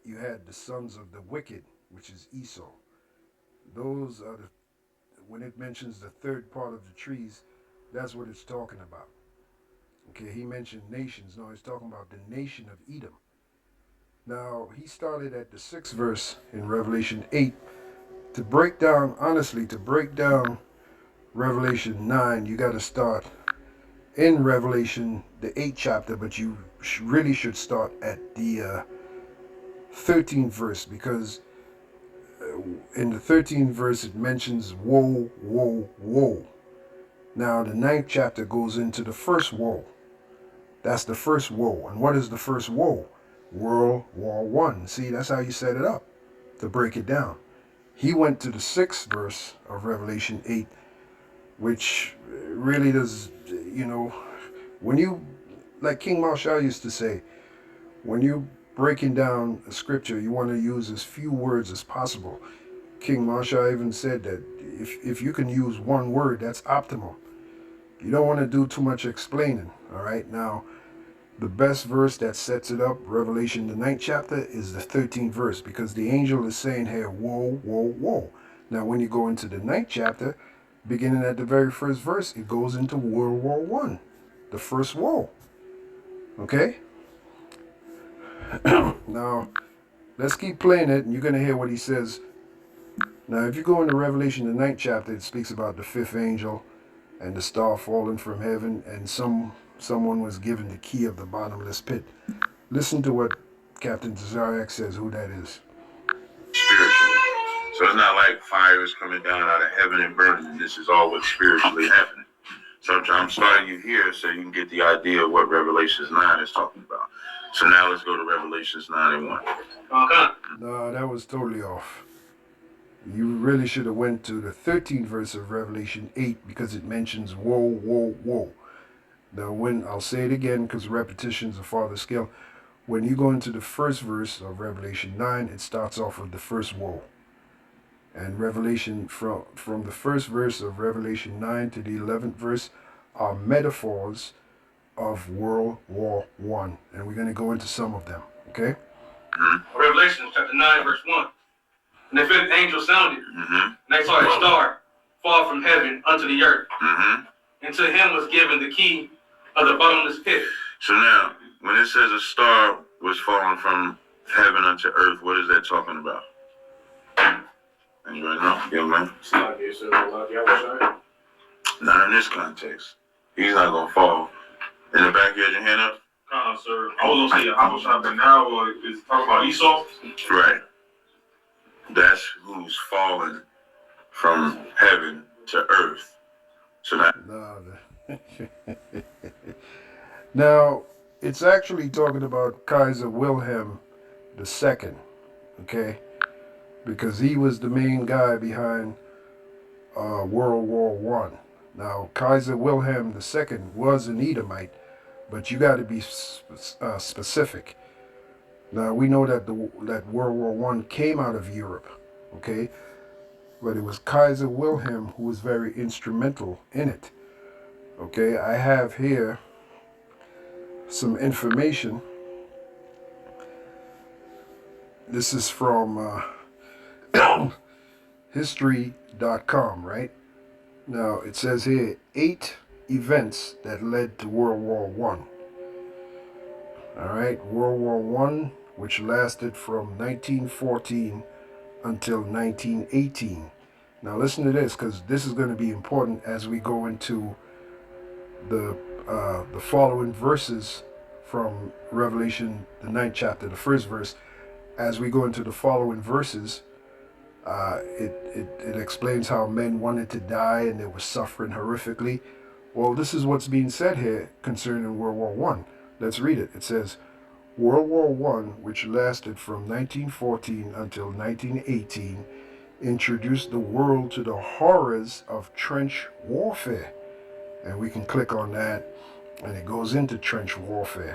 you had the sons of the wicked, which is Esau. Those are the, when it mentions the third part of the trees, that's what it's talking about. Okay, he mentioned nations. No, he's talking about the nation of Edom. Now, he started at the sixth verse in Revelation 8 to break down, honestly, to break down Revelation 9, you got to start in Revelation, the 8th chapter, but you really should start at the 13th verse because in the 13th verse it mentions woe, woe, woe. Now, the ninth chapter goes into the first woe. That's the first woe. And what is the first woe? World War One. See, that's how you set it up to break it down. He went to the sixth verse of Revelation 8, which really does, when you, like King Marshall used to say, when you breaking down a scripture, you want to use as few words as possible. King Marshall even said that if you can use one word, that's optimal. You don't want to do too much explaining, all right? Now, the best verse that sets it up, Revelation, the ninth chapter, is the 13th verse because the angel is saying here, woe, woe, woe. Now, when you go into the ninth chapter, beginning at the very first verse, it goes into World War One, the first woe. Okay? Now, let's keep playing it, and you're going to hear what he says. Now, if you go into Revelation, the ninth chapter, it speaks about the fifth angel and the star falling from heaven, and someone was given the key of the bottomless pit. Listen to what Captain Tazayach says, who that is. Spiritually. So it's not like fire is coming down out of heaven and burning. This is all what's spiritually happening. So I'm starting you here so you can get the idea of what Revelations 9 is talking about. So now let's go to Revelations 9 and 1. Okay. No, that was totally off. You really should have went to the 13th verse of Revelation 8 because it mentions woe, woe, woe. Now, when I'll say it again because repetition is a farther skill. When you go into the first verse of Revelation 9, it starts off with the first woe. And Revelation, from the first verse of Revelation 9 to the 11th verse, are metaphors of World War One. And we're going to go into some of them, okay? Revelation chapter 9, verse 1. And the fifth angel sounded, and I saw a star fall from heaven unto the earth. And to him was given the key of the bottomless pit. So now, when it says a star was falling from heaven unto earth, what is that talking about? Anybody know? Young man? Not in this context. He's not going to fall. In the back, you had your hand up? Sir. I was going to say, I was shopping now, or is talking about Esau? Right. That's who's fallen from heaven to earth. So now... Now, it's actually talking about Kaiser Wilhelm II, okay? Because he was the main guy behind World War One. Now, Kaiser Wilhelm II was an Edomite, but you got to be specific. Now, we know that that World War One came out of Europe, okay? But it was Kaiser Wilhelm who was very instrumental in it. Okay, I have here some information. This is from history.com, right? Now, it says here 8 events that led to World War One. All right, World War One, which lasted from 1914 until 1918. Now, listen to this, because this is going to be important as we go into the following verses from Revelation, the 9th chapter, the first verse. As we go into the following verses, it explains how men wanted to die and they were suffering horrifically. Well, this is what's being said here concerning World War One. Let's read it. It says, World War One, which lasted from 1914 until 1918, introduced the world to the horrors of trench warfare. And we can click on that, and it goes into trench warfare.